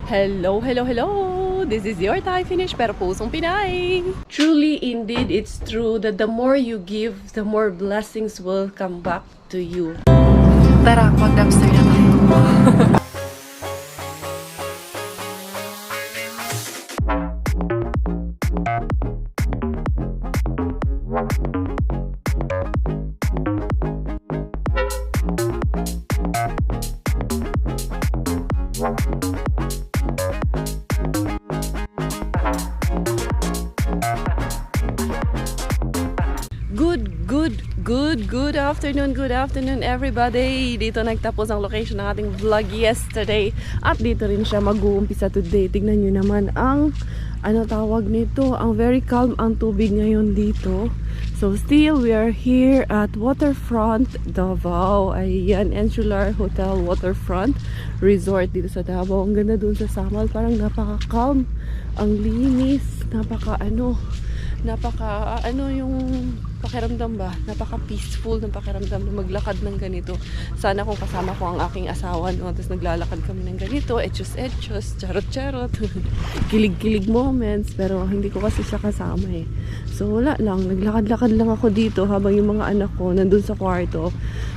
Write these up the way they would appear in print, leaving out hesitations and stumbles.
Hello, hello, hello! This is your Thai finish pero pusong Pinay! Truly, indeed, it's true that the more you give, the more blessings will come back to you. Tara, mag-dumpster na tayo. Good afternoon everybody! Dito nagtapos ang location ng ating vlog yesterday at dito rin siya mag-uumpisa today. Tignan nyo naman ang tawag nito, ang very calm ang tubig ngayon dito. So still we are here at Waterfront Davao. Ayan, Insular Hotel Waterfront Resort dito sa Davao. Ang ganda dun sa Samal, parang napaka-calm, ang linis, napaka yung pakiramdam ba? Napaka-peaceful ng pakiramdam na maglakad ng ganito. Sana kung kasama ko ang aking asawa, no? Tapos naglalakad kami ng ganito, etchos, charot-charot, kilig-kilig moments, pero hindi ko kasi siya kasama eh. So wala lang, naglakad-lakad lang ako dito habang yung mga anak ko nandun sa kwarto,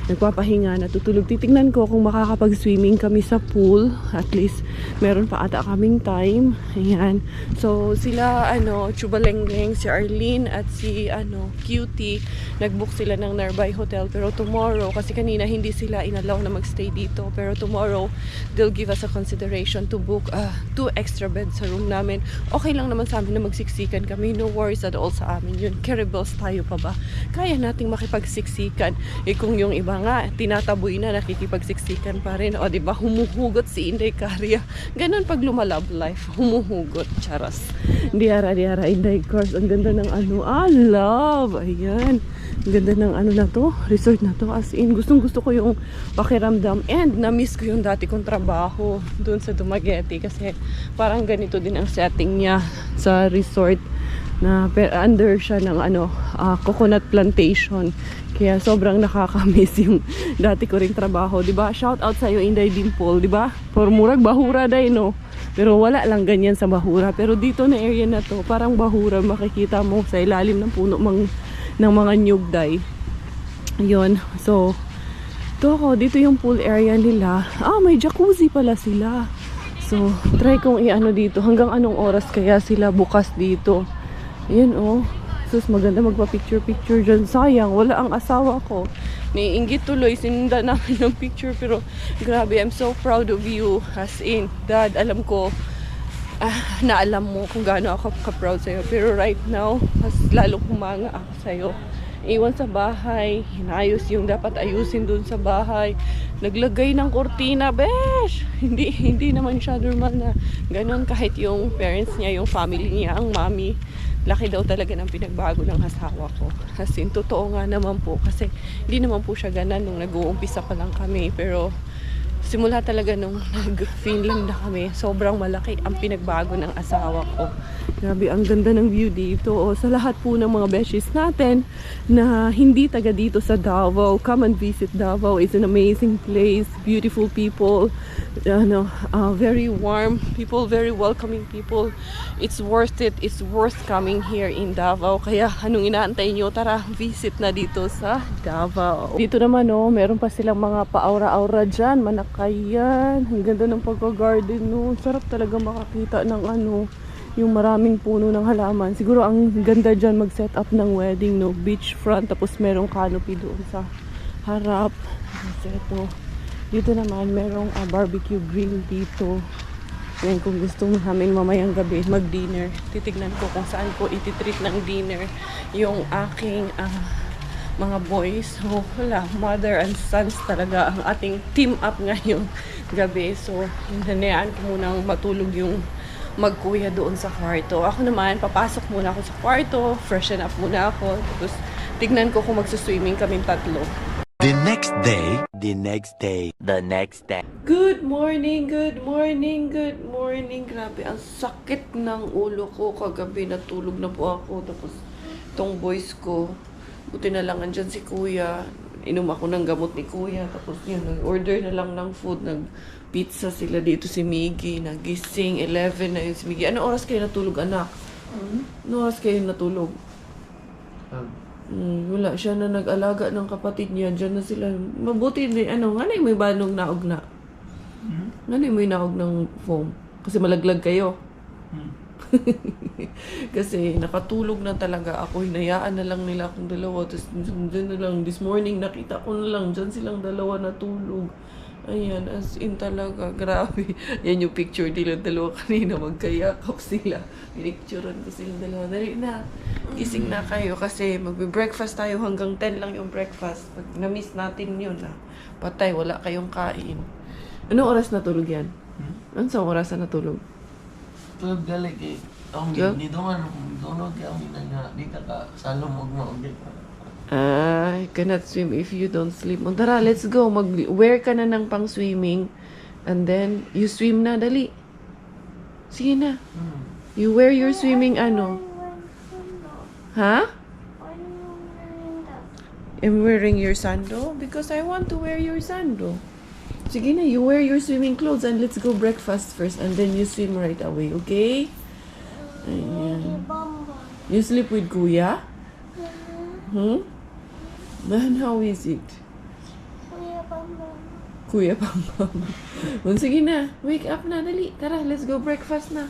nagpapahinga, natutulog. Titignan ko kung makakapag-swimming kami sa pool. At least meron pa ata kaming time. Ayan. So sila, Chubalengleng, si Arlene at si Cutie, nagbook sila ng Nearby Hotel, pero tomorrow, kasi kanina hindi sila inalaw na magstay dito, pero tomorrow they'll give us a consideration to book 2 extra beds sa room namin. Okay lang naman sa amin na magsiksikan kami, no worries at all sa amin yun. Caribals tayo pa ba? Kaya nating makipagsiksikan. Kung yung iba nga tinataboy na, nakikipagsiksikan pa rin, o diba, humuhugot si Inday Caria. Ganon pag lumalab life, humuhugot, charas. Diara Inday course, ang ganda ng love. Ayan, ang ganda ng na to, resort na to, as in, gustong gusto ko yung pakiramdam, and na-miss ko yung dati kong trabaho dun sa Dumaguete, kasi parang ganito din ang setting niya sa resort, na under siya ng coconut plantation, kaya sobrang nakaka-miss yung dati ko ring trabaho, diba? Shout out sa iyo Inday Dimple, diba? For murag bahura day, no? Pero wala lang ganyan sa bahura, pero dito na area na to, parang bahura, makikita mo sa ilalim ng puno ng mga nyugday. Yun, so dito yung pool area nila. May jacuzzi pala sila. So try kong dito, hanggang anong oras kaya sila bukas dito. Yun, sus, maganda magpa-picture dyan. Sayang, wala ang asawa ko. Naiinggit tuloy, sinunda namin yung picture, pero grabe, I'm so proud of you. As in, Dad, alam ko na alam mo kung gaano ako ka-proud sa'yo, pero right now, mas lalong humanga ako sa'yo. Iwan sa bahay, hinayos yung dapat ayusin dun sa bahay, naglagay ng kortina, besh! Hindi naman siya normal na ganun, kahit yung parents niya, yung family niya, ang mami, laki daw talaga ng pinagbago ng asawa ko. As in, totoo nga naman po, kasi hindi naman po siya ganan nung nag-uumpisa pa lang kami, pero simula talaga nung nag-Finland na kami, sobrang malaki ang pinagbago ng asawa ko. Grabe, ang ganda ng view dito. Sa lahat po ng mga besties natin na hindi taga dito sa Davao, come and visit Davao. It's an amazing place, beautiful people, very warm people, very welcoming people. It's worth it. It's worth coming here in Davao. Kaya anong inaantay nyo? Tara, visit na dito sa Davao. Dito naman, meron pa silang mga pa-aura-aura dyan, manakayan. Ang ganda ng pagka-garden, no? Sarap talaga makakita ng yung maraming puno ng halaman. Siguro ang ganda dyan mag-set up ng wedding, no? Beachfront, tapos merong canopy doon sa harap. Dito naman merong barbecue grill dito. Yan, kung gusto namin mamayang gabi mag-dinner, titignan ko kung saan ko ititreat ng dinner yung aking mga boys. So wala, mother and sons talaga ang ating team up ngayong gabi. So hinanayaan ko munang matulog yung magkuya doon sa kwarto. Ako naman, papasok muna ako sa kwarto, freshen up muna ako, tapos tignan ko kung magsuswimming kaming tatlo. The next day. Good morning. Grabe, ang sakit ng ulo ko kagabi, natulog na po ako, tapos tong boys ko, buti na lang andyan si kuya, inom ako ng gamot ni Kuya. Tapos yun, nag-order na lang ng food. Nag-pizza sila dito si Miggy. Nagising, 11 na yun si Miggy. Ano oras kayo natulog, anak? Ano oras kayo natulog? Wala siya na nag-alaga ng kapatid niya. Diyan na sila. Mabuti din, nga may banong naog na. Nga may naog ng foam. Kasi malaglag kayo. Kasi nakatulog na talaga ako. Hinayaan na lang nila akong dalawa. Tapos dyan na lang, this morning nakita ko na lang, dyan silang dalawa natulog. Ayan, as in talaga, grabe. Yan yung picture nila dalawa kanina, magkayakap sila. Pinicturean ko silang dalawa. Dali na, gising na kayo kasi magbe-breakfast tayo hanggang 10 lang yung breakfast. Pag na-miss natin yun, patay, wala kayong kain. Anong oras natulog yan? Anong sa oras na natulog? Tulog galing eh. Ang Yeah? di doon doon kaya ang nga di ka salom magmaog. I cannot swim if you don't sleep. O tara, let's go. Mag-wear ka na ng pang-swimming. And then, you swim na. Dali. Sige na. You wear your swimming Ha? I'm wearing your sando? Because I want to wear your sando. Sige na, you wear your swimming clothes and let's go breakfast first. And then you swim right away, okay? Ayan. You sleep with Kuya? Man, how is it? Kuya Pambam. Sige na, wake up na, dali. Tara, let's go breakfast na.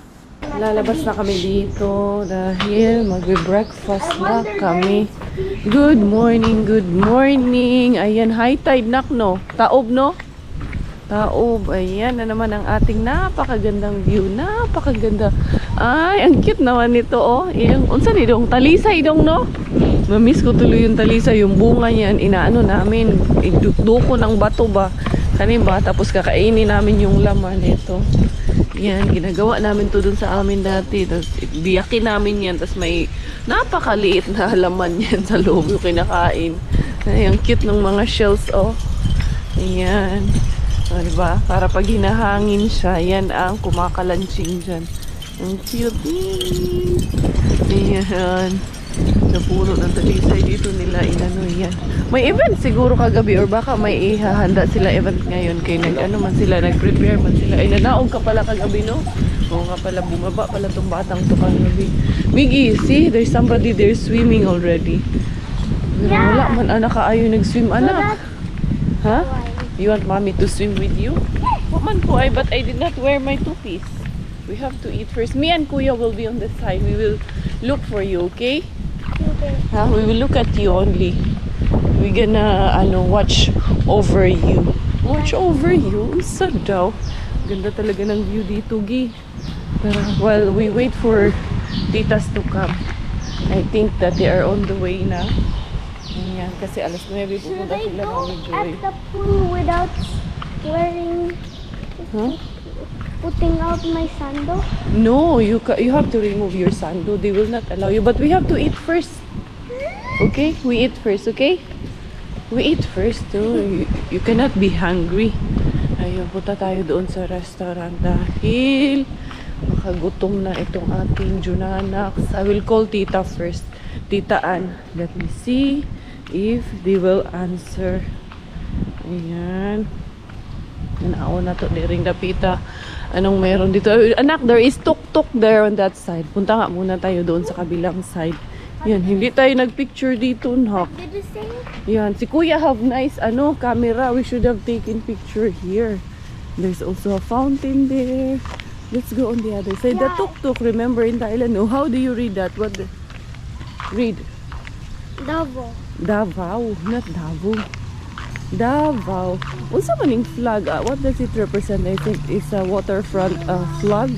Lalabas na kami dito dahil magbe-breakfast na kami. Good morning, good morning. Ayan, high tide nak, no? Taob, no? Taob. Ayan na naman ang ating napakagandang view. Napakaganda. Ay, ang cute naman nito, oh. Unsa ni dong? Talisay dong, no? Mamiss ko tuloy yung talisay. Yung bunga niyan, inaano namin. Idukduko ng bato ba? Kanin ba? Tapos kakainin namin yung laman nito. Yan, ginagawa namin to dun sa amin dati. Tapos biyakin namin yan. Tapos may napakaliit na laman yan sa loob yung kinakain. Ay, ang cute ng mga shells, oh. Ayan. O, diba? Para pag hinahangin siya, yan ang kumakalansing dyan. Ang cute. Ayan. Napuno ng talisay dito nila. Inano yan. May event siguro kagabi or baka may ihahanda sila event ngayon. Kaya man sila, nag-prepare man sila. Ay, nanaog ka pala kagabi, no? Oo nga pala, bumaba pala tong batang to kagabi. Miggy, see? There's somebody there swimming already. Pero wala man, anak ka ayaw nag-swim, anak. Ha? You want mommy to swim with you? Waman ko ay, but I did not wear my two-piece. We have to eat first. Me and Kuya will be on the side. We will look for you, okay? Ha? We will look at you only. We're gonna, watch over you. Watch over you? Sad daw. Ganda talaga ng view dito, Gi. Pero while we wait for titas to come, I think that they are on the way na. Ayan, kasi alas 9 pupunta sila Mami Joy. At the pool without wearing, putting out my sandal? No, you have to remove your sando. They will not allow you. But we have to eat first. Okay? We eat first, okay? We eat first too. You cannot be hungry. Ayun, punta tayo doon sa restaurant dahil makagutom na itong ating Junanax. I will call Tita first. Tita Ann. Let me see if they will answer. Ayan. Nanaon na to. Diring dapita. Anong meron dito? Anak, there is tuk-tuk there on that side. Punta nga muna tayo doon sa kabilang side. Yan, hindi tayo nagpicture dito, nak. Did you say? Yan, si Kuya have nice camera. We should have taken picture here. There's also a fountain there. Let's go on the other side. The Yeah. tuk-tuk, remember in Thailand, no? How do you read that? Read. Double. Davao, not Davao. Davao. Unsa maning flag? What does it represent? I think it's a waterfront flag.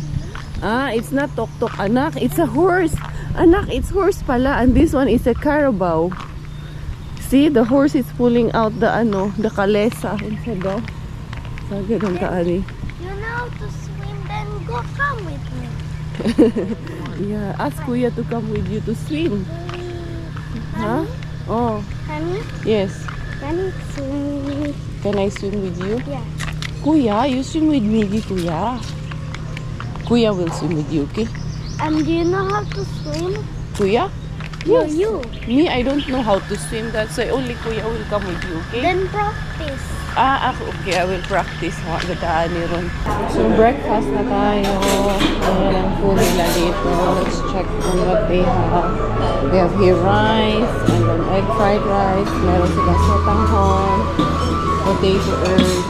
It's not tuk-tuk, anak. It's a horse. Anak, it's horse pala. And this one is a carabao. See, the horse is pulling out the kalesa. Unsa daw? Sa ganun kaani. You know how to swim, then come with me. Yeah, ask Kuya to come with you to swim. Huh? Oh, Honey, yes. can you swim? Can I swim with you? Yeah. Kuya, you swim with Miggy, Kuya. Kuya will swim with you, okay? Do you know how to swim? Kuya? No, Yes. you. Me, I don't know how to swim. That's why only Kuya will come with you, okay? Then practice. Ako, okay, I will practice. Gadaan ni Ron. So, breakfast na tayo. Ayan ang food nila dito. Let's check on what they have. They have here rice, and then egg fried rice. Meron sila sotanghon, potato herbs.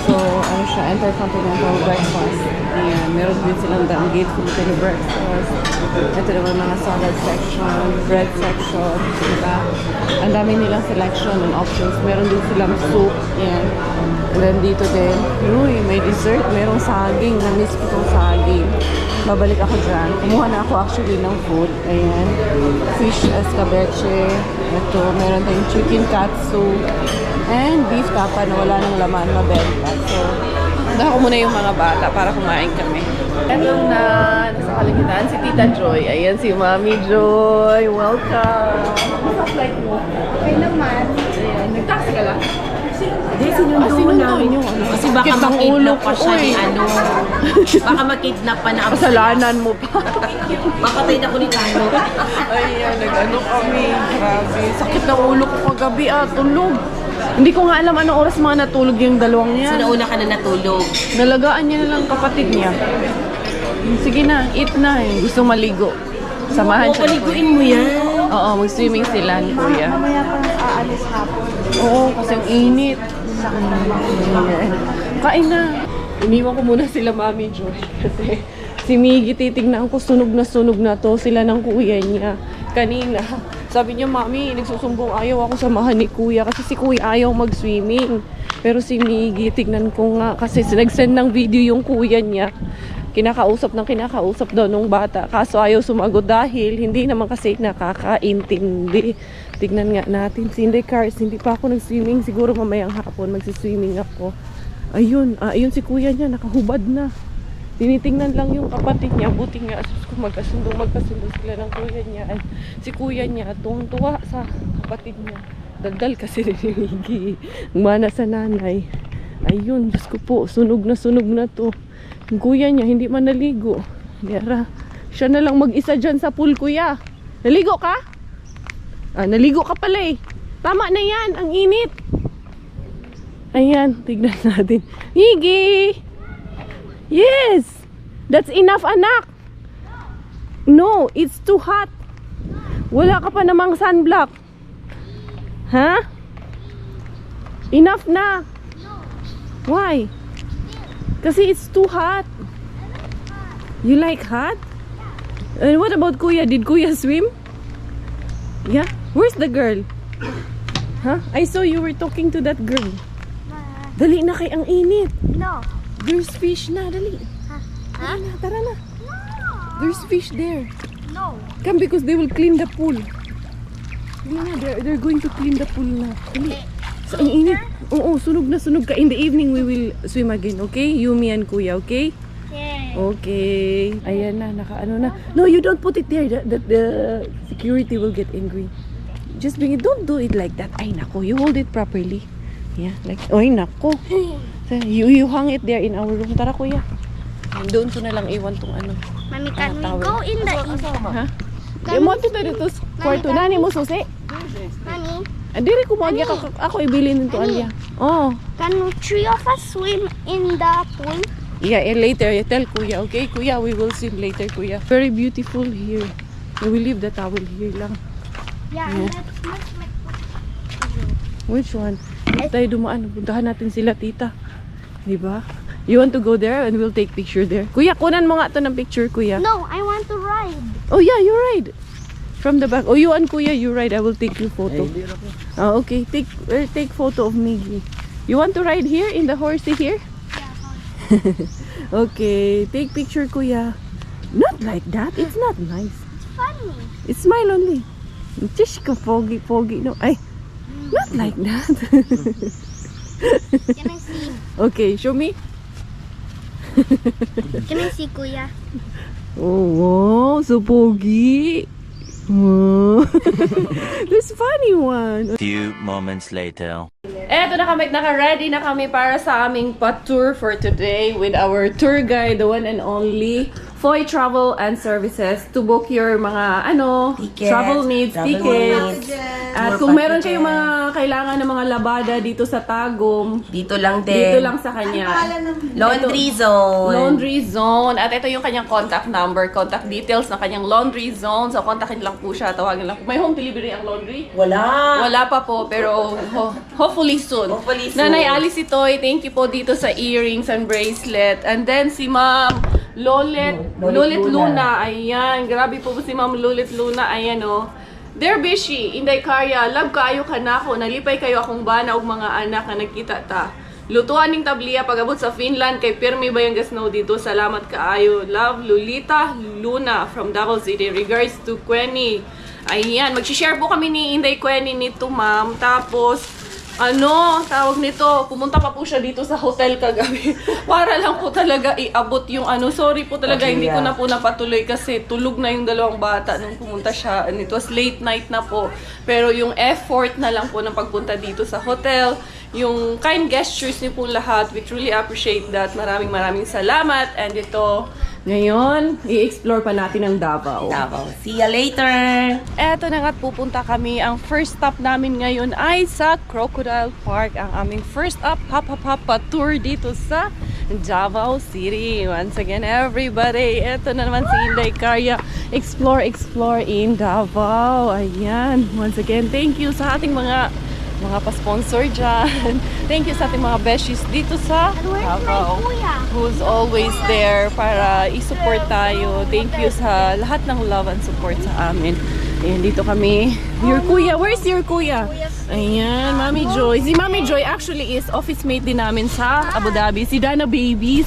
So, ano siya, intercontinental breakfast. Ayan, meron din silang danggit, Filipino breakfast. Ito naman mga salad section, bread section, diba? Ang dami nilang selection and options. Meron din silang soup, ayan. And then dito din, uy, may dessert, merong saging. Na-miss ko itong saging. Babalik ako dyan. Kumuha na ako actually ng food. Ayan. Fish escabeche. Ito, meron tayong chicken katsu. And beef tapa na wala ng laman, mabenta. So, punta ko muna yung mga bata para kumain kami. Etong na nasa kaligitan si Tita Joy. Ayan si Mami Joy. Welcome. What's up like mo? Okay naman. Ayan, nag-taxi ka lang? Hindi, sinundo namin. yung ano. Kasi baka Sakit ng ulo makidnap ko, pa siya uy. ni ano. Baka makidnap pa na ako. Kasalanan mo pa. Papatay na ko ni Carlo. Ayan, nag-ano kami. Grabe. Sakit ng ulo ko kagabi tulog. Hindi ko nga alam anong oras mga natulog yung dalawang So, yan. nauna ka na natulog. Nalagaan niya na lang kapatid niya. Sige na, eat na. Gusto maligo. Samahan Oo, siya. ni Kuya. paliguin mo yan. Oo, mag-swimming sila ni Kuya. Mamaya pa aalis hapon. Oo, kasi ang init. Kain na. Iniwan ko muna sila Mami Joy. Kasi si Miggy titignan ko sunog na to. Sila ng kuya niya. Kanina, sabi niya, Mami, nagsusumbong ayaw ako samahan ni Kuya. Kasi si Kuya ayaw mag-swimming. Pero si Miggy, tignan ko nga. Kasi nag-send ng video yung kuya niya. Kinakausap daw nung bata. Kaso ayaw sumagot dahil hindi naman kasi nakakaintindi. Tignan nga natin. Si Inday Cars, hindi pa ako nag-swimming. Siguro mamayang hapon magsiswimming ako. Ayun, ayun si kuya niya, nakahubad na. Tinitingnan lang yung kapatid niya. Buti nga, kung magkasundo sila ng kuya niya. Ay, si kuya niya, tuwang-tuwa sa kapatid niya. Daldal kasi ni Miggy. Mana sa nanay. Ayun, Diyos ko po, sunog na to. Yung kuya niya, hindi man naligo. Diyara, siya na lang mag-isa dyan sa pool, kuya. Naligo ka? Naligo ka pala eh. Tama na yan, ang init. Ayan, tignan natin. Miggy! Yes! That's enough, anak! No, it's too hot. Wala ka pa namang sunblock. Ha? Enough na. Why? Kasi it's too hot. You like hot? And what about Kuya? Did Kuya swim? Yeah? Where's the girl? Huh? I saw you were talking to that girl. Dali na kay ang init. No. There's fish na, dali. Huh? Tara na. There's fish there. No. Come because they will clean the pool. Dali na, they're going to clean the pool na. Dali. So, ang init. Oo, sunog na sunog ka. In the evening, we will swim again, okay? You, me, and Kuya, okay? Yeah. Okay. Ayan na, nakaano na. No, you don't put it there. The security will get angry. Just bring it. Don't do it like that. Ay, nako. You hold it properly. Yeah, like, ay, nako. So, you hang it there in our room. Tara, Kuya. Doon ko na lang iwan tong ano. Mommy, can we towel. go in the evening? Ha? Di mo ito dito sa kwarto. Nani mo susi? Mommy, Diri ko mag ako ibilin nito alya. Oh. can three of us swim in the pool? Yeah, later. Tell Kuya, okay? Kuya, we will swim later, Kuya. Very beautiful here. We will leave the towel here lang. Yeah, Yeah. let's make Which one? Dito tayo dumaan. Puntahan natin sila, tita. Diba? You want to go there and we'll take picture there? Kuya, kunan mo nga to ng picture, Kuya. No, I want to ride. Oh yeah, you ride. From the back. Oh, you and Kuya, you ride. I will take you photo. Okay, take photo of Miggy. You want to ride here in the horsey here? Okay, take picture, Kuya. Not like that. It's not nice. Funny. It's smile only. Tish ka, pogi. No, ay. Not like that. Can I see? Okay, show me. Can I see, Kuya? Oh, wow. So pogi. Wow. This funny one. Few moments later. Eto na kami, naka-ready na kami para sa aming pa-tour for today with our tour guide, the one and only Foy Travel and Services to book your mga Tickets, travel needs, travel tickets. needs, At tour kung meron packages. kayong mga kailangan ng mga labada dito sa Tagum, Dito lang din. dito lang sa kanya. Laundry zone. Laundry zone. At ito yung kanyang contact number, contact details ng kanyang laundry zone. So, kontakin lang po siya, tawagin lang po. May home delivery ang laundry? Wala. Wala pa po, pero hopefully soon. Hopefully soon. Nanay Alice Itoy, thank you po dito sa earrings and bracelet. And then si Ma'am Lolet Luna. Ayan, grabe po si Ma'am Lolet Luna. Ayan o. Dear Bishi, Inday Karya, love kaayo ka na ako. Nalipay kayo akong bana og mga anak na nagkita ta. Lutuan ning tabliya pag-abot sa Finland kay Pirmi Bayangas Snow dito. Salamat kaayo. Love, Lolita Luna from Davao City. Regards to Quenny. Ayan, mag-share po kami ni Inday Quenny nito, ma'am. Tapos, tawag nito, pumunta pa po siya dito sa hotel kagabi. Para lang po talaga iabot yung sorry po talaga, Okay, hindi ko yeah. na po napatuloy kasi tulog na yung dalawang bata nung pumunta siya. And it was late night na po. Pero yung effort na lang po ng pagpunta dito sa hotel, yung kind gestures niyo po lahat, we truly appreciate that. Maraming salamat. And ito, ngayon, i-explore pa natin ang Davao. Davao. See ya later. Eto na nga't pupunta kami. Ang first stop namin ngayon ay sa Crocodile Park. Ang aming first up, hop tour dito sa Davao City. Once again, everybody, eto na naman si Inday Karya. Explore in Davao. Ayan. Once again, thank you sa ating mga pa-sponsor dyan. Thank you sa ating mga besties dito sa And where's my Davao, kuya? who's always there para i-support tayo. Thank you sa lahat ng love and support sa amin. Ayan, dito kami. Your kuya, where's your kuya? Ayan, Mami Joy. Si Mami Joy actually is office mate din namin sa Abu Dhabi. Si Dana Babies.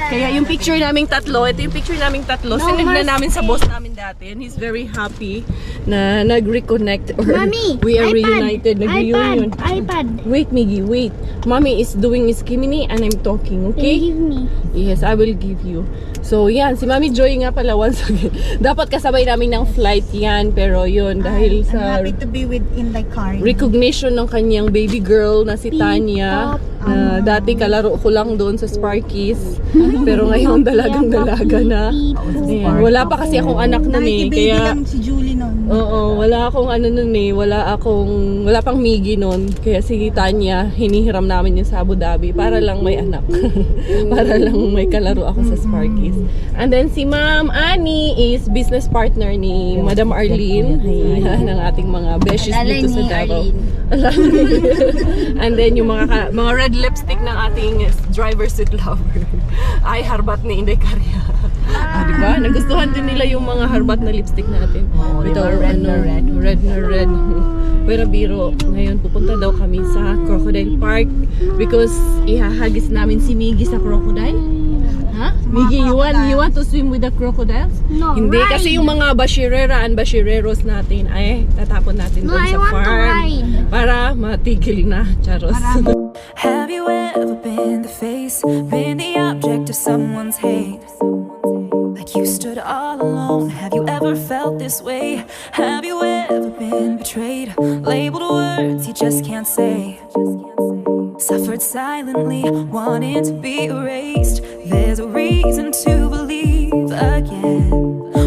Kaya yung picture naming tatlo, ito yung picture naming tatlo. Sinend na namin sa boss namin dati. And he's very happy na nag-reconnect or Mommy, we are iPad, reunited. Nag-reunion. iPad. Wait, Miggy, wait. Mommy is doing skimini and I'm talking, okay? Give me. Yes, I will give you. So, yan. Si Mami Joy nga pala once again. Dapat kasabay namin ng flight yan. Pero yun, dahil I'm sa happy to be with Inday Karya. recognition ng kanyang baby girl na si Tanya. Na dati kalaro ko lang doon sa Sparkies. Pero ngayon dalagang-dalaga na. Ayan, wala pa kasi akong anak nun eh. Nakiki-baby Kaya, lang si Julie noon. oo, wala akong nun eh. Wala pang Miggy nun. Kaya si Tanya, hinihiram namin yun sa Abu Dhabi para lang may anak. Para lang may kalaro ako sa Sparkies. And then si Ma'am Annie is business partner ni Madam Arlene. Ayan, ang ating mga besties dito sa Davao. And then yung mga red lipstick ng ating driver seat lover ay harbat ni Inday Karya. Diba? Nagustuhan din nila yung mga harbat na lipstick natin. Ito, red na red. Pero biro, ngayon pupunta daw kami sa Crocodile Park because ihahagis namin si Miggy sa crocodile. Ha? Miggy, you want to swim with the crocodiles? No, Hindi, ride. kasi yung mga bashirera and bashireros natin ay tatapon natin No, doon I sa want to farm ride. para matigil na, charos. Have you ever been the face, been the object of someone's hate? Like you stood all alone. Have you ever felt this way? Have you ever been betrayed? Labeled words you just can't say. Suffered silently, wanting to be erased. There's a reason to believe again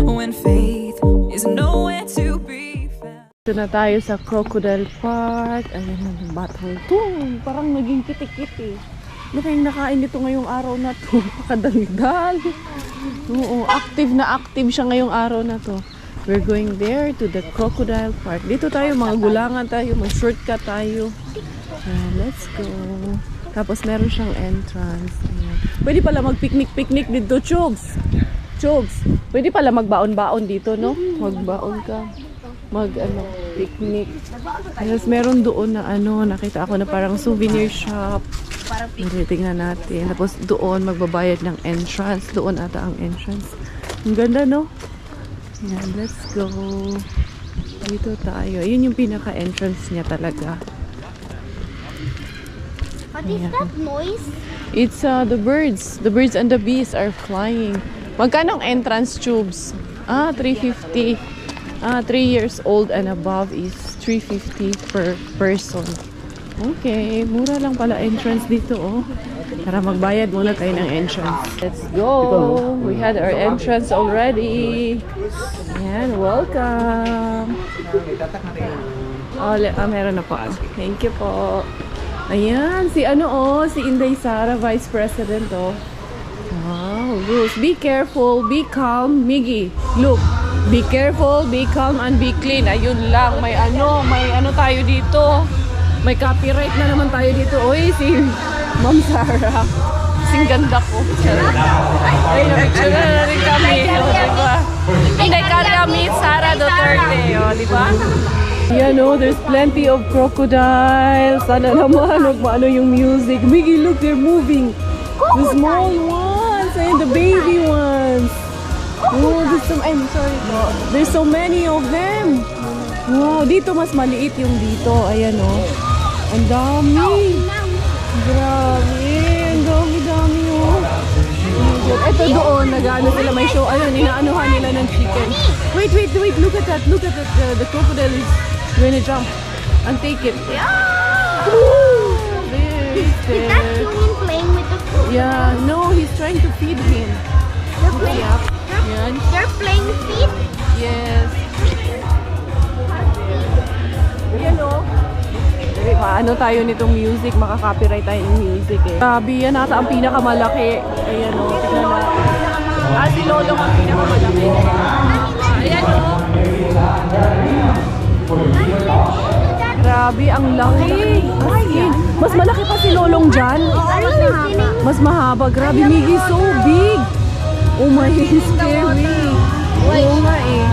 when faith is nowhere to be found. Ito na tayo sa Crocodile Park. Ayan na yung batang to. Parang naging kitik-kiti. Ano kayong nakain nito ngayong araw na to? Pakadalidal. Oo, active siya ngayong araw na to. We're going there to the Crocodile Park. Dito tayo, mga gulangan tayo, mag-shortcut tayo. Ayan, let's go. Tapos meron siyang entrance. Ayan. Pwede pala mag-picnic dito, Chugs. Pwede pala magbaon-baon dito, no? Magbaon ka. Picnic. Tapos meron doon na nakita ako na parang souvenir shop. Tingnan natin. Tapos doon magbabayad ng entrance. Doon ata ang entrance. Ang ganda, no? Ayan, let's go. Dito tayo. Yun yung pinaka-entrance niya talaga. What is that noise? It's the birds. The birds and the bees are flying. Magkano ang entrance tubes? 350. 3 years old and above is 350 per person. Okay, mura lang pala entrance dito, oh. Tara, magbayad muna tayo ng entrance. Let's go! We had our entrance already. Ayan, welcome! Oh, meron na po. Thank you po. Ayan, si si Inday Sara, Vice President, oh. Wow, rules. Be careful, be calm. Miggy, look. Be careful, be calm, and be clean. Ayun lang. May ano tayo dito. May copyright na naman tayo dito. Uy, si Ma'am Sara. Sing ganda ko. Ay, na-picture na rin kami. O, diba? Inday kami, Sara Duterte. O, diba? Yan, there's plenty of crocodiles. Sana naman, magpaano yung music. Miggy, look, they're moving. The small ones and the baby ones. Oh, I'm sorry po. There's so many of them. Wow, dito mas maliit yung dito. Ayan, oh. Ang dami. Grabe. Ang dami, oh. Ito doon, nag-ano sila, may show. Ayun, inaanuhan nila ng chicken. Wait. Look at that. The crocodile is going to jump and take it. Woo! Is that human playing with the food? Yeah, no, he's trying to feed him. They're playing, Yep. Yan. they're playing feet? Yes. Yan, oh. Maano tayo nitong music, makaka-copyright tayo ng music eh. Grabe, yan ata ang pinakamalaki. Ayan, oh. Tignan natin. Si Lolo ang pinakamalaki. Ayan, oh. Grabe, ang laki. As in, mas malaki pa si Lolong dyan. Mas mahaba. Grabe, Miggy, so big. Oh my, it's scary. Oo nga eh.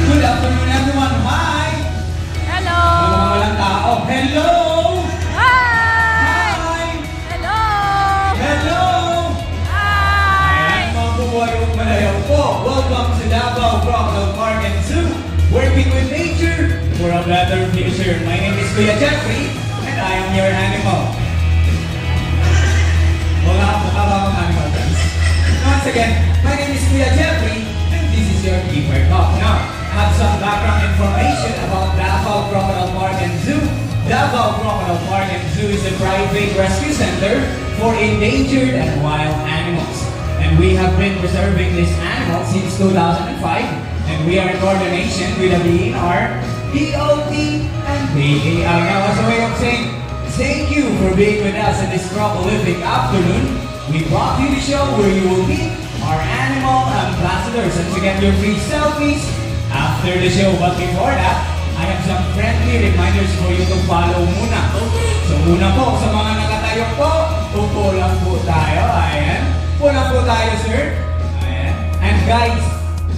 Good afternoon, everyone. Hi! Hello! Mga walang tao. Hello! Hi! Hi! Hello! Hello! Hi! Ayan, mga bubuhay kong malayaw po. Welcome to Davao Crocodile Park and Zoo. Working with nature for a better future. My name is Kuya Jeffrey, and I am your animal. Wala akong animal friends. Once again, my name is Kuya Jeffrey, and this is your keeper talk. Now, have some background information about Davao Crocodile Park and Zoo. Davao Crocodile Park and Zoo is a private rescue center for endangered and wild animals. And we have been preserving these animals since 2005, and we are in coordination with the DNR, DOT, and PAI. Now, as a way of saying thank you for being with us in this prolific afternoon, we brought you the show where you will meet our animal ambassadors and to get your free selfies after the show. But before that, I have some friendly reminders for you to follow muna. So una po, sa mga nakatayo po, upo lang po tayo. Ayan. Upo lang po tayo, sir. Ayan. And guys,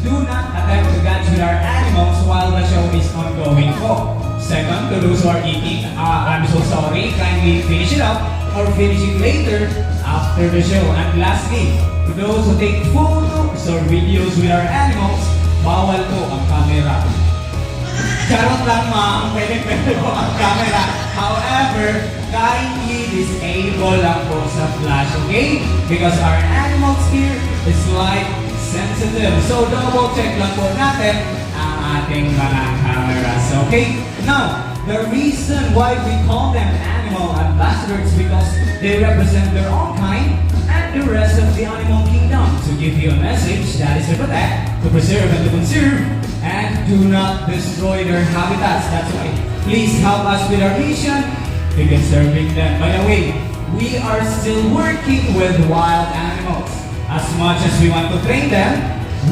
do not attempt to catch with our animals while the show is ongoing po. Second, to those who are eating, I'm so sorry, kindly finish it up or finish it later after the show. And lastly, to those who take photos or videos with our animals, bawal po ang camera. Charot lang, ma'am. Pwede po ang camera. However, kindly disable lang po sa flash, okay? Because our animals here is light sensitive. So double check lang po natin ang ating mga cameras, okay? Now, the reason why we call them animal ambassadors is because they represent their own kind and the rest of the animal kingdom to give you a message that is to protect, to preserve, and to conserve, and do not destroy their habitats. That's why please help us with our mission to conserving them. By the way, we are still working with wild animals. As much as we want to train them,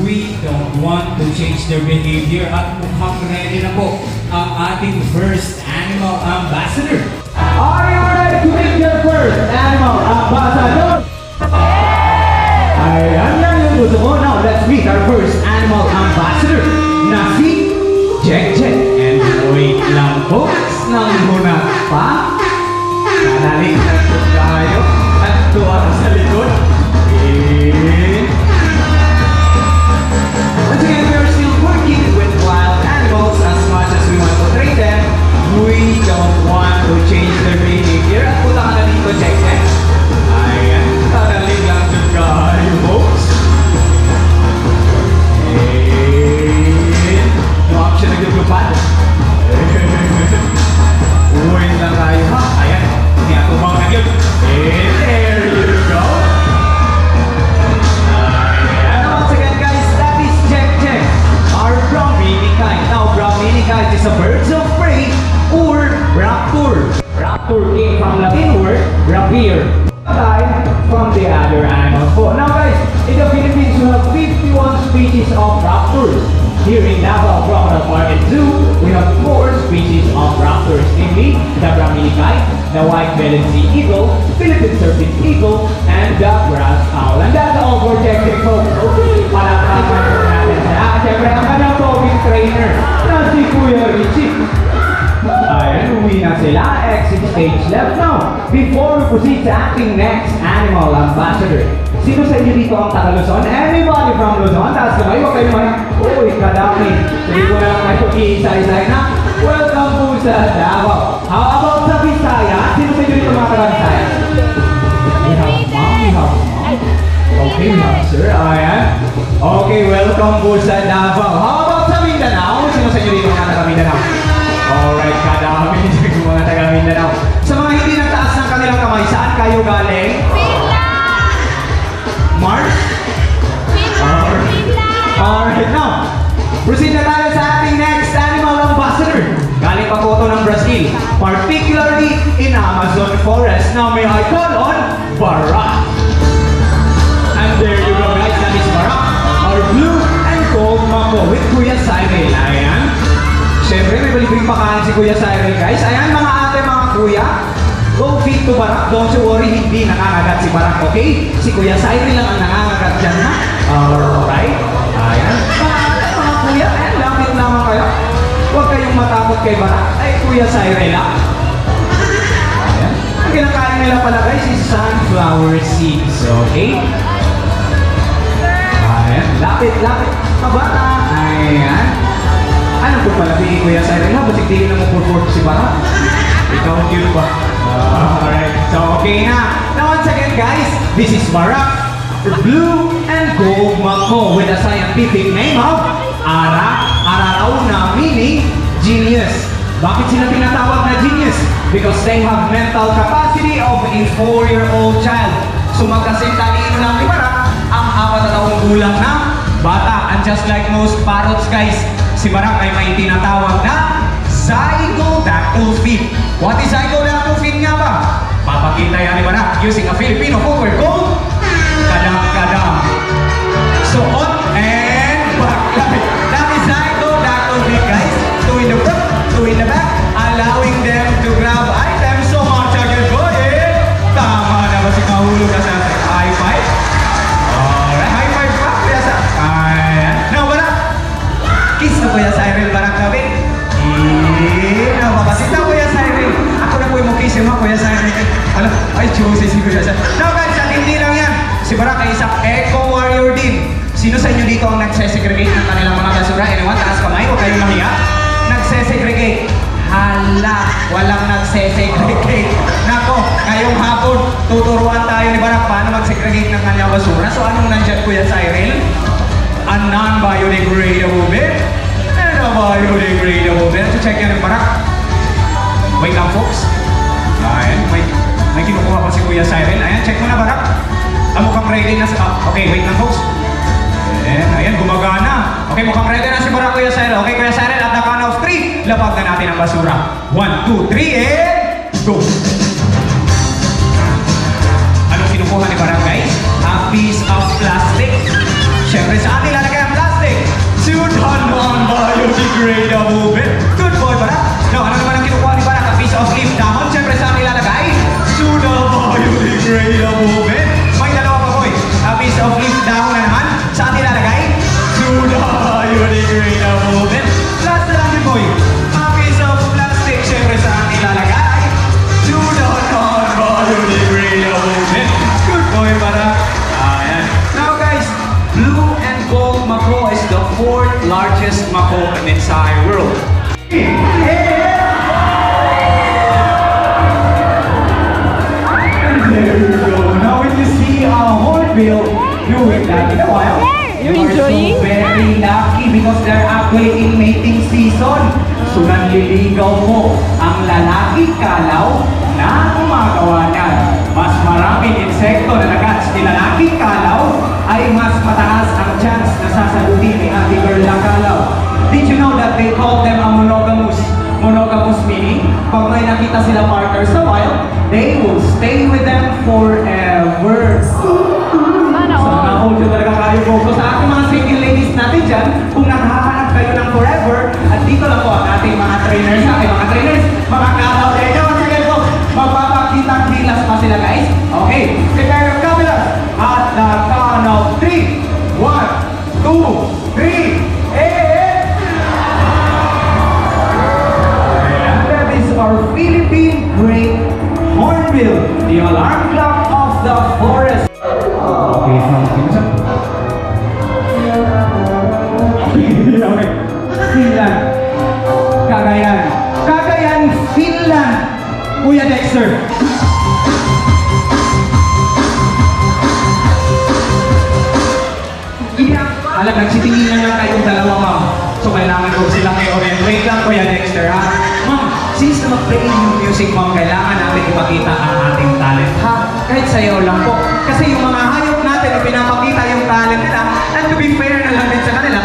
we don't want to change their behavior at mukhang ready na po ang ating first animal ambassador. Are you ready? to meet your first animal ambassador. Ayan yan yung gusto ko. Now, let's meet our first animal ambassador na si Jack Jack. And wait lang folks, nang muna pa. Nanalig na ito tayo at tuwa sa likod. Once again, we are still working with wild animals as much as we want to train them. We don't want to change their behavior. At punta ka na dito, Jack Jack. Ayan, nanalig lang dyan kayo, folks. No option na gagupad. Uwin lang tayo, ha? Ayan, niyatubang na yun. And there you go. Ayan, once again guys, that is Jack Jack, our Brahminicide. Now, Brahminicide is a birds of prey or raptor. Raptor came from Latin word, rapir. From the other animals. Now guys, in the Philippines we have 51 species of raptors. Here in Davao Crocodile Park and Zoo, we have 4 species of raptors, namely the Brahminicide, the white-bellied sea eagle, Philippine serpent eagle, and the grass owl. And that's all for Jack Jack, folks. Okay, palakpakan po natin siya. Siyempre, ang kanyang bowling trainer na si Kuya Richie. Ayan, uwi na sila. Exit stage left now. Before we proceed to acting next animal ambassador, sino sa inyo dito ang taga Luzon? Anybody from Luzon? Taas kamay, huwag kayo naman. Uy, kadami. Sige ko na lang kayo iisa-isa na. Welcome po sa Davao. How about sa Visaya? Sino sa inyo dito mga taga Visaya? We have mom, we have mom. Okay, we have sir. Ayan. Okay, welcome po sa Davao. How about sa Mindanao? Sino sa inyo dito mga taga Mindanao? Alright, kadami yung mga taga Mindanao. Sa mga hindi nagtaas ng kanilang kamay, saan kayo galing? Mars? Alright, now, proceed na tayo sa ating next animal ambassador. Galing pa po ito ng Brazil, particularly in Amazon forest. Now, may I call on Barak. And there you go guys, that is Barak, our blue and gold mako with Kuya Cyril. Ayan. Siyempre, may balibring pakain si Kuya Cyril guys. Ayan mga ate, mga kuya. Go feed to Barak. Don't you worry, hindi nangangagat si Barak, okay? Si Kuya Cyril lang ang nangangagat dyan, ha? Alright. Ayan. Mga ate, mga kuya, ayan, lapit lamang kayo. Huwag kayong matakot kay Barak. Ay, Kuya Cyril lang. Ayan. Ang kinakain nila pala guys is sunflower seeds, okay? Ayan. Lapit, lapit. Mabata. Ayan. Ano po pala, Kuya Cyril ha? Ba't tignan na mo purport si Barak? Ikaw cute ba? Alright, so okay na. Now once again guys, this is Barak, blue and gold mako with a scientific name of Ararauna, meaning genius. Bakit sila tinatawag na genius? Because they have mental capacity of a 4-year-old child. So magkasing talino lang ni Barak, ang 4 na taong gulang na bata. And just like most parrots guys, si Barak ay may tinatawag na zygodactyl fin. What is zygodactyl fin nga ba? Papakita yan ni Barak using a Filipino footwear called kadam-kadam. Suot and backlight. That is zygodactyl fin guys. 2 in the front, 2 in the back, allowing them to grab items so much again for it. Tama na ba si Kahulog na sa high five? Alright, high five pa kuya sa... Ayan. No, Barak. Kiss na Kuya Cyril, Barak kami. Napapasit na Kuya Cyril. Ako na po yung kiss mo, Kuya Cyril. Alam, ay, juicy si Kuya Cyril. Now guys, at hindi lang yan. Si Barak ay isang eco-warrior din. Sino sa inyo dito ang nagsesegregate ng kanilang mga basura? Anyone, taas kamay, huwag kayong mahiya. Nagsesegregate. Hala, walang nagsesegregate. Nako, ngayong hapon, tuturuan tayo ni Barak paano mag-segregate ng kanyang basura. So anong nandyan Kuya Cyril? A non-biodegradable bin and a biodegradable bin. So check yan ng Barak. Wait lang folks. Ayan, may kinukuha pa si Kuya Cyril. Ayan, check mo na Barak. Mukhang ready na sa... okay, wait lang folks. Ayan, gumagana. Okay, mukhang ready na si Barak Kuya Cyril. Okay, Kuya Cyril, at the count of 3, lapag na natin ang basura. 1, 2, 3, and go! Anong kinukuha ni Barak guys? A piece of plastic. Siyempre sa atin lalagay ang plastic. Suit on non-biodegradable bin. Good boy, Barak. Now, ano naman ang kinukuha ni Barak? A piece of leaf dahon. Siyempre sa atin lalagay. largest mako in the entire world. There you go. Now when you see a hornbill doing that in a while, You're you are enjoying? so very lucky because they're actually in mating season. So nanliligaw mo ang lalaki kalaw na gumagawa niyan. Mas maraming insekto na nag-hatch ni lalaki kalaw ay mas mataas ang chance na sasalutin ni ate girl na kalaw. Did you know that they call them a monogamous? Monogamous meaning, pag may nakita sila partner sa wild, they will stay with them forever. Sana all yun talaga kayo po. So sa ating mga single ladies natin dyan, kung naghahanap kayo ng forever, at dito lang po ang ating mga trainers na, ay mga trainers, mga kalaw din. Once again po, magpapakitang hilas pa sila guys. Okay, prepare your camera. At the count of 3, 1, 2, 3, our Philippine great hornbill, the alarm clock of the forest. Okay, okay. Finland. Cagayan, Finland. Kuya Dexter. Alam, nagsitinginan lang kayong dalawa, ma'am. So, kailangan ko silang i-orient. Wait lang, Kuya Dexter, ha? Ma'am, since na mag-play yung music, ma'am, kailangan natin ipakita ang ating talent, ha? Kahit sayaw lang po. Kasi yung mga hayop natin, pinapakita yung talent nila, and to be fair na lang din sa kanila,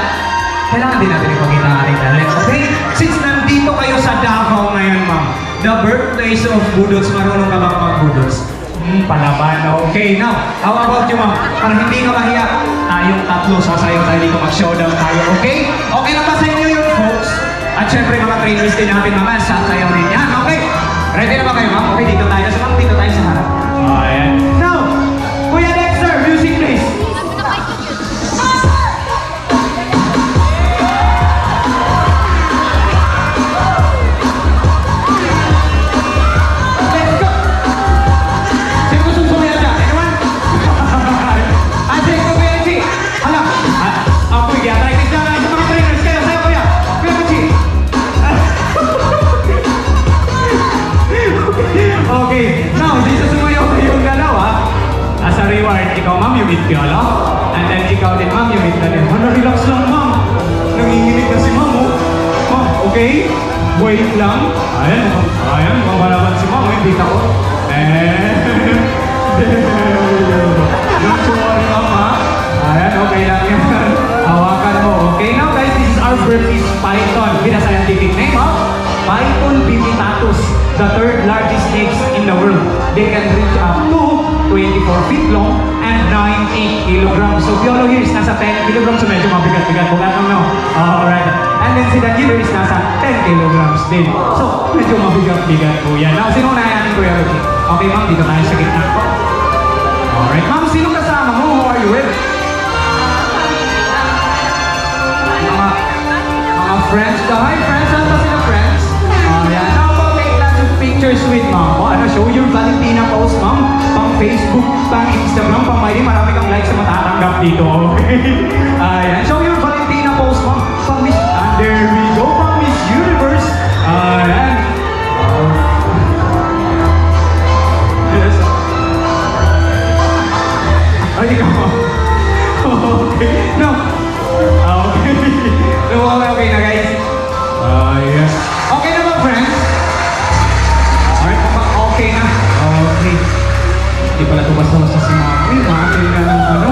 kailangan din natin ipakita ang ating talent, okay? Since nandito kayo sa Davao ngayon, ma'am, the birthplace of Budots, marunong ka bang mag-Budots? Palaban. Okay, now, how about you, ma'am? Para hindi ka mahiya, tayong tatlo sasayaw tayo dito, mag-showdown tayo, okay? Okay na ba sa inyo yun, folks? At syempre, mga trainers din natin, mama, sasayaw din yan, okay? Ready na ba kayo, ma'am? Okay, dito tayo. So, ma'am, dito tayo sa harap. Ayan. Now, Kuya Dexter, music please. Okay, now, dito sumayaw kayong dalawa. As a reward, ikaw ma'am, yung eat piolo. And then ikaw din ma'am, yung eat na din. Relax lang ma'am. Nanginginig na si ma'am, oh. Ma'am, okay? Wait lang. Ayan, mamalaban si ma'am, hindi ako. Don't worry ma'am, ha? Ayan, okay lang yan. Hawakan mo. Okay, now guys, this is our Burmese python. With a scientific name, Python vivipatus, the third largest snakes in the world. They can reach up to 24 feet long and 98 kilograms. So Piolo here is nasa 10 kilograms, so medyo mabigat-bigat po. Alright. And then si Daniel is nasa 10 kilograms din. So medyo mabigat-bigat po yan. Now, sino na natin Kuya Rocky? Okay ma'am, dito tayo sa gitna po. Alright. Ma'am, sino kasama mo? Who are you with? Mga friends ka. Hi friends, saan ba sila friends? Ayan. Now, take lots of pictures with ma'am. Show your Valentina post, ma'am. Pang Facebook, pang Instagram, pang mayroon. Marami kang likes na matatanggap dito, okay? Ayan. Show your Valentina post, ma'am. Pang Miss, and there we go, pang Miss Universe. Ayan. Yes. Ay, ikaw. Okay. No. Okay. Okay na, guys. Yes. Okay na ba, friends? Alright, okay na. Okay. Hindi pala ito basta-basta si Mami. Mami na ng ano.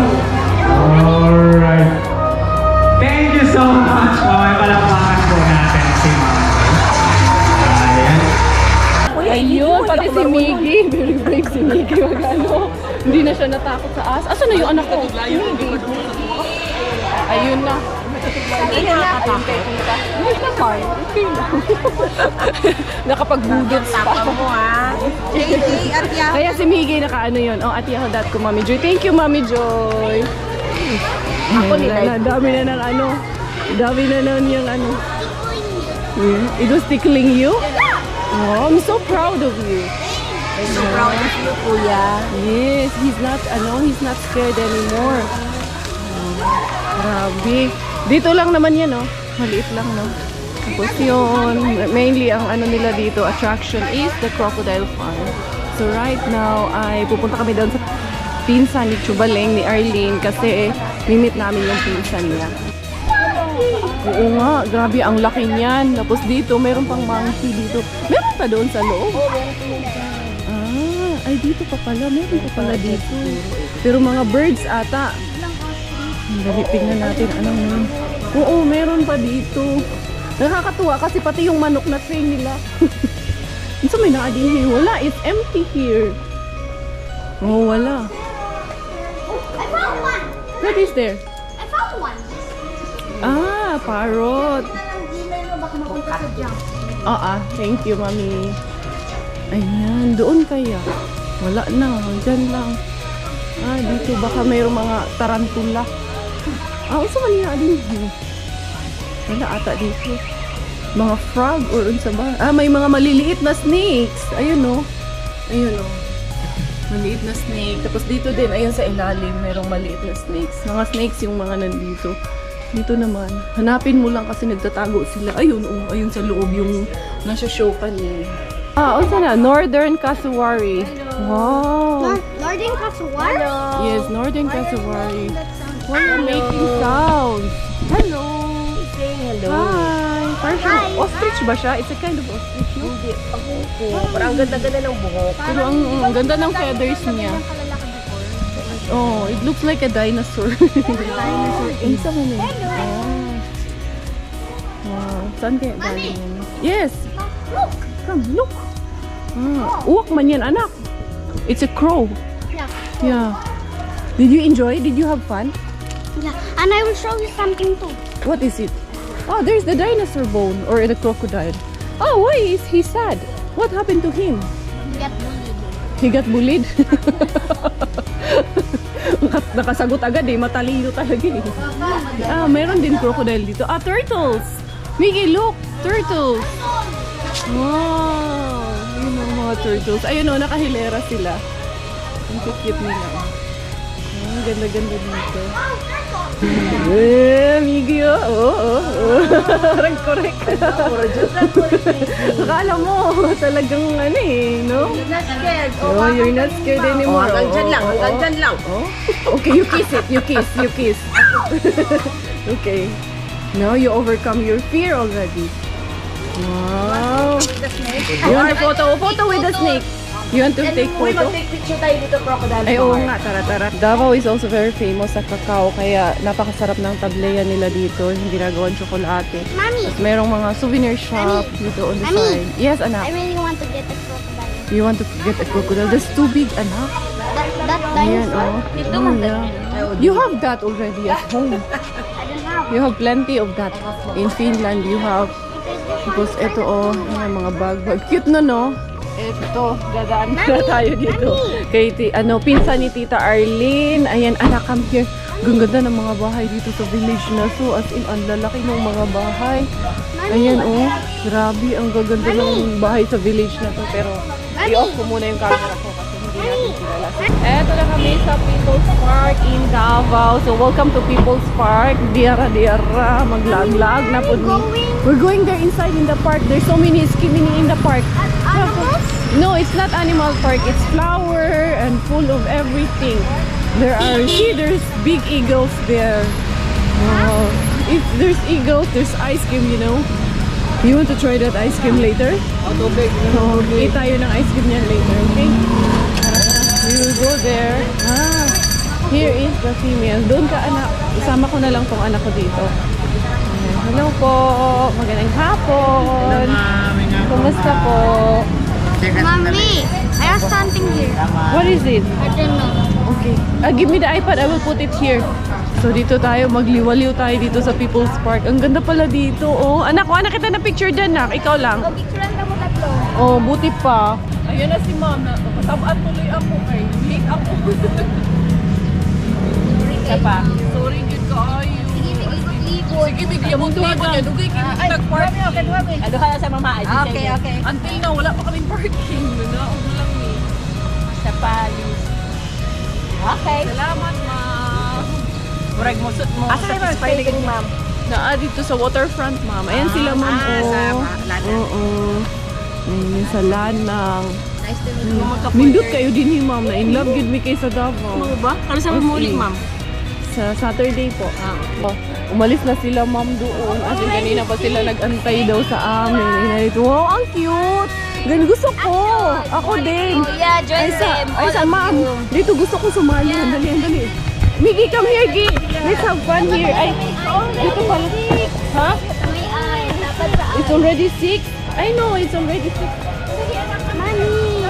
Alright. Thank you so much. Mamay palakpakan po natin si Mami. Ayan. Ayun, pati si Miggy. Very brave si Miggy. Magano. Hindi na siya natakot sa as. Asan na yung anak ko? Ayun na. Ayun na. Ayun kay Tita. Hindi naman. Okay lang. Nakapag-budots pa. mo, ha? Kaya si Miggy nakaano yun. Oh, atiyahodat ko, Mami Joy. Thank you, Mami Joy. Ako nila. Dami na ng ano. Dami na nun yung ano. It was tickling you? Oh, I'm so proud of you. I'm so proud of you, Kuya. Yes, he's not scared anymore. Grabe. Dito lang naman yan, no? Maliit lang, no? Tapos yun, mainly ang ano nila dito, attraction is the crocodile farm. So right now, ay pupunta kami doon sa pinsan ni Chubaleng, ni Arlene, kasi mimit namin yung pinsan niya. Oo nga, grabe, ang laki niyan. Tapos dito, meron pang monkey dito. Meron pa doon sa loob? Ay dito pa pala, meron pa pala dito. Pero mga birds ata. Dali, tingnan natin anong yun. Oo, meron pa dito. Nakakatuwa kasi pati yung manok na train nila. So may naadihin. Wala, it's empty here. Oh, wala. I found one. What is there? I found one. Ah, parrot. Thank you, mami. Ayan, doon kaya. Wala na, dyan lang. Dito baka mayroong mga tarantula. Usa man niya din. Wala ata dito. Mga frog or unsa ba? May mga maliliit na snakes. Ayun oh. Ayun oh. Maliit na snake. Tapos dito din, ayun sa ilalim, mayroong maliit na snakes. Mga snakes yung mga nandito. Dito naman, hanapin mo lang kasi nagtatago sila. Ayun oh, ayun sa loob yung nasa show kanina. Unsa na? Northern Cassowary. Wow. Northern Cassowary? Yes, Northern Cassowary. Why are you making sounds? Hello. Say hello. Hi. Parang Hi. ostrich ba siya? It's a kind of ostrich, no? Hindi, ako po. Parang ang ganda-ganda ng buhok. Pero ang ganda ng feathers niya. Oh, it looks like a dinosaur. Dinosaur. Isa mo niya. Wow. Saan kaya galing yan? Yes. Look. Come, look. Uwak man yan, anak. It's a crow. Yeah. Yeah. Did you enjoy? Did you have fun? Yeah. And I will show you something too. What is it? Oh, there's the dinosaur bone or the crocodile. Oh, why is he sad? What happened to him? Get bullied. He got bullied? Nakasagot agad eh. Matalino talaga eh. Meron din crocodile dito. Turtles! Miggy, look! Turtles! Wow! Ayun o, mga turtles. Ayun o, nakahilera sila. Ang cute nila. Ganda-ganda dito. Miggy o! Correct. Akala mo, talagang ano eh, no? You're not scared. Oh, you're not scared anymore. Hanggang dyan lang, hanggang dyan lang. Okay, you kiss it. You kiss. Okay. Now you overcome your fear already. Wow. You want a photo with the snake? You want to take Uy, photo? mag-take picture tayo dito, crocodile. Ay, oo nga, tara. Davao is also very famous sa cacao, kaya napakasarap ng tableya nila dito, yung ginagawang tsokolate. Mommy, Tapos merong mga souvenir shop dito on the Mami. side. Yes, I anak. really want to get a crocodile. You want to get a crocodile? That's too big, anak. That Ayan, dinosaur? oh. Yeah. You have that already at home. I don't have. You have plenty of that. In Finland, you have. Tapos ito, oh, yung mga bag. Cute no, no? Ito, dadaan na tayo dito. Kay pinsan ni Tita Arlene. Ayan, anak, come here. Ganda ng mga bahay dito sa village na. So, as in, ang lalaki ng mga bahay. Ayan, oh. Grabe, ang gaganda ng bahay sa village na to. Pero, i-off ko muna yung camera ko kasi hindi natin kilala. Eto na kami sa People's Park in Davao. So, welcome to People's Park. Diara, maglag-lag na po ni. We're going there inside in the park. There's so many skimini in the park. Animals? No, it's not animal park. It's flower and full of everything. There's big eagles there. Wow. If there's eagles, there's ice cream, you know. You want to try that ice cream later? So, eat tayo ng ice cream niyan later, okay? We will go there. Here is the female. Doon ka, anak. Isama ko na lang tong anak ko dito. Hello po. Magandang hapon. Kumusta po? Mommy, I have something here. What is it? I don't know. Okay. Give me the iPad. I will put it here. So dito tayo, magliwaliw tayo dito sa People's Park. Ang ganda pala dito. Oh, anak, kuha na kita na picture dyan, nak. Ikaw lang. Picturean ka mo tatlo. Oh, buti pa. Ayan na si ma'am. Kasabaan tuloy ako kay. Hate ako. Siya pa. Sorry, good kayo. Sige, bigyan mo tuwa niya. Dugay kayo nag-park. Ano ka sa mama? Okay. Until now, wala pa kaming parking. Naon lang eh. Sa Palis. Okay. Salamat, ma'am. Asa kayo satisfied ka ni ma'am? dito sa waterfront, ma'am. Ayan sila, ma'am. Oo. Ayan sa Lanang. Nice to meet you. Mindot kayo din, ma'am. Na in love yun mi kay sa Davao. Ano ba? Ano sa muling, ma'am? Sa Saturday po. Umalis na sila, ma'am, doon. As in, kanina pa sila nag-antay daw sa amin. Wow, ang cute! Ganun gusto ko. Ako din. Oh yeah, join them. Ay, sa ma'am. Dito gusto ko sumali. Andali. Miggy, come here, Gi. Let's have fun here. Ay, dito pala. Ha? Dapat sa It's already 6? I know, it's already 6. Mami.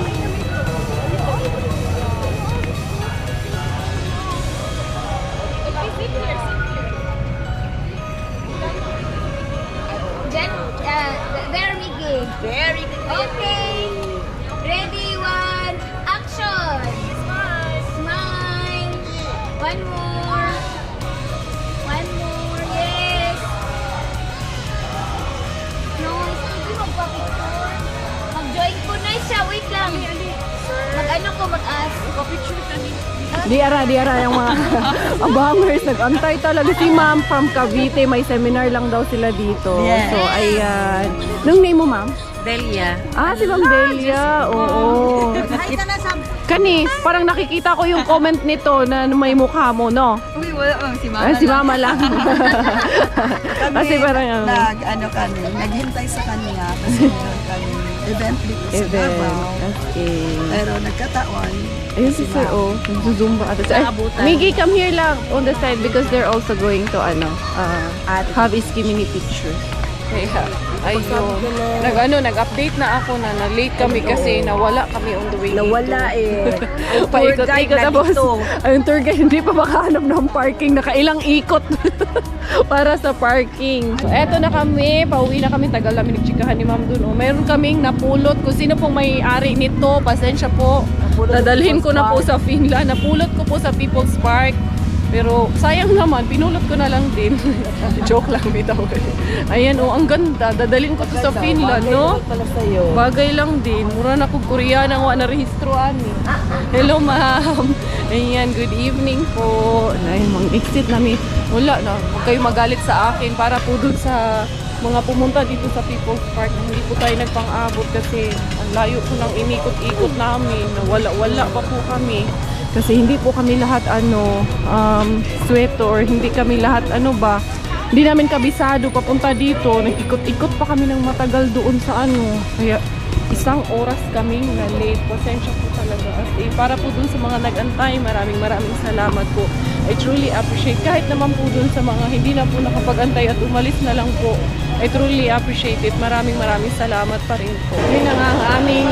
Jen, there, Mickey. Very good. Okay. Ready, one, action. Smile. One more. One more, yes. No, hindi magpa-picture. Mag-join ko na siya. Wait lang. Mag-ano ko, mag-ask. Picture ka ni. Di ara yung mga abangers. Nag-antay talaga si ma'am from Cavite. May seminar lang daw sila dito. Yes. So, ayan. Nung name mo, ma'am? Delia. Si Ma'am Delia. Oo. Kani, parang nakikita ko yung comment nito na may mukha mo, no? Uy, wala. Si Mama. Si mama lang. Kasi parang naghintay sa kanya kasi meron kami event dito sa Davao. Okay. Pero nagkataon, Ayun si Sir O. Nagzuzumba ata. Miggy, come here lang on the side because they're also going to have a skinny picture. Kaya, ayun. Nag-update na ako na late kami kasi nawala kami on the way dito. Nawala eh. Paikot-ikot tapos ang tour guide hindi pa makahanap ng parking. Nakailang ikot para sa parking. So, eto na kami. Pauwi na kami. Tagal namin nagchikahan ni ma'am dun. Meron kaming napulot. Kung sino pong may-ari nito, pasensya po. Dadalhin ko na po sa Finland. Napulot ko po sa People's Park. Pero sayang naman, pinulot ko na lang din. Joke lang bitaw. Ayan ang ganda. Dadalhin ko to sa Finland, no? Bagay lang din. Mura na kong Koreana nga na rehistroan eh. Hello, ma'am. Ayan, good evening po. Ayan, mag-exit namin. Wala na. Huwag kayo magalit sa akin para po dun sa mga pumunta dito sa People's Park. Hindi po tayo nagpang-abot kasi ang layo po ng inikot-ikot namin. Wala pa po kami. Kasi hindi po kami lahat sweato or hindi kami lahat hindi namin kabisado papunta dito. Nag-ikot-ikot pa kami ng matagal doon sa Kaya isang oras kami na late. Pasensya po talaga. Para po dun sa mga nag-antay, maraming salamat po. I truly appreciate. Kahit naman po dun sa mga hindi na po nakapag-antay at umalis na lang po. I truly appreciate it. Maraming salamat pa rin po. Yun na nga ang aming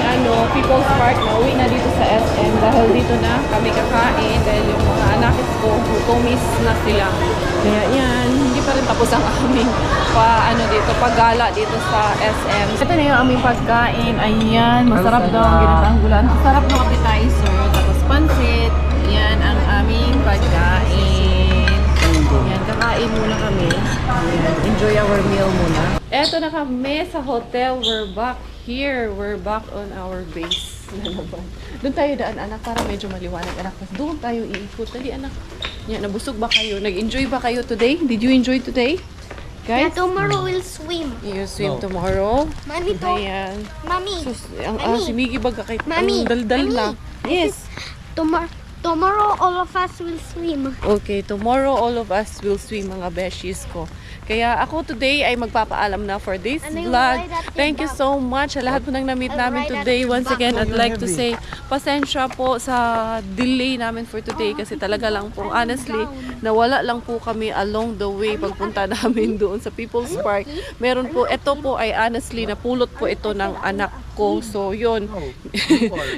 People's Park na uwi na dito sa SM dahil dito na kami kakain dahil yung mga anak ko tumis na sila. Kaya yan, hindi pa rin tapos ang aming paggala dito sa SM. Ito na yung aming pagkain. Ayan, masarap daw ang ginataang gulan. Masarap ng appetizer. Tapos pansit. Yan ang aming pagkain. Yan, kakain muna kami. Yan, enjoy our meal muna. Eto na kami sa hotel. We're back here. We're back on our base na naman. Doon tayo daan, anak, para medyo maliwanag, anak. Doon tayo iikot. Dali, anak. Yan, nabusog ba kayo? Nag-enjoy ba kayo today? Did you enjoy today? Yeah, Guys? tomorrow we'll swim. You swim tomorrow? Mami, Ayan. Mami. Ang si Miggy baga kahit Mami, ang daldal Mami. na. Yes. Tomorrow all of us will swim. Okay, tomorrow all of us will swim, mga beshies ko. Kaya ako today ay magpapaalam na for this And I will vlog. ride at your Thank you back. so much sa lahat po nang na-meet I'll namin ride at today. your Once back. again, I'd like to say pasensya po sa delay namin for today kasi talaga lang po, honestly, nawala lang po kami along the way pagpunta namin doon sa People's Park. Meron po, ito po ay honestly, napulot po ito ng anak ko. So, yun.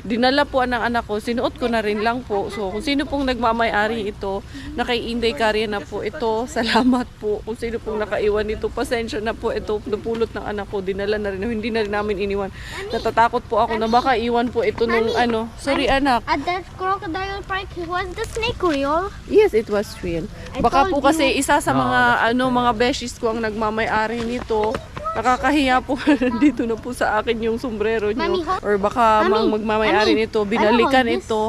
Dinala po ng anak ko. Sinuot ko na rin lang po. So, kung sino pong nagmamayari ito, na kay Inday Karya na po ito. Salamat po. Kung sino pong nakaiwan nito, pasensya na po ito. Napulot ng anak ko. Dinala na rin. Hindi na rin namin iniwan. Natatakot po ako na baka iwan po ito nung Sorry, anak. At that crocodile park, was the snake real? Yes, it was real. I Baka told po kasi you. isa sa mga beshies ko ang nagmamayari nito. Nakakahiya po dito na po sa akin yung sombrero nyo. Mami, Or baka Mami, magmamayari Mami, nito, binalikan I hold this. ito.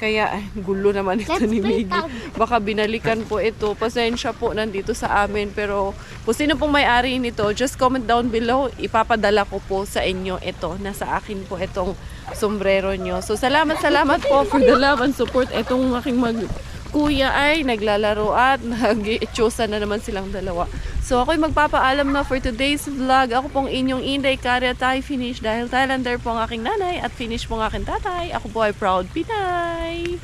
Kaya, ay, gulo naman ito Let's ni play Miggy. tag. Baka binalikan po ito. Pasensya po, nandito sa amin. Pero kung sino pong may-ari nito, just comment down below. Ipapadala ko po sa inyo ito. Nasa akin po itong sombrero nyo. So, salamat po for the love and support. Itong aking kuya ay naglalaro at nag-itsusa na naman silang dalawa. So, ako'y magpapaalam na for today's vlog. Ako pong inyong Inday Karya Thai Finish dahil Thailander po ang aking nanay at Finish po ang aking tatay. Ako po ay proud Pinay!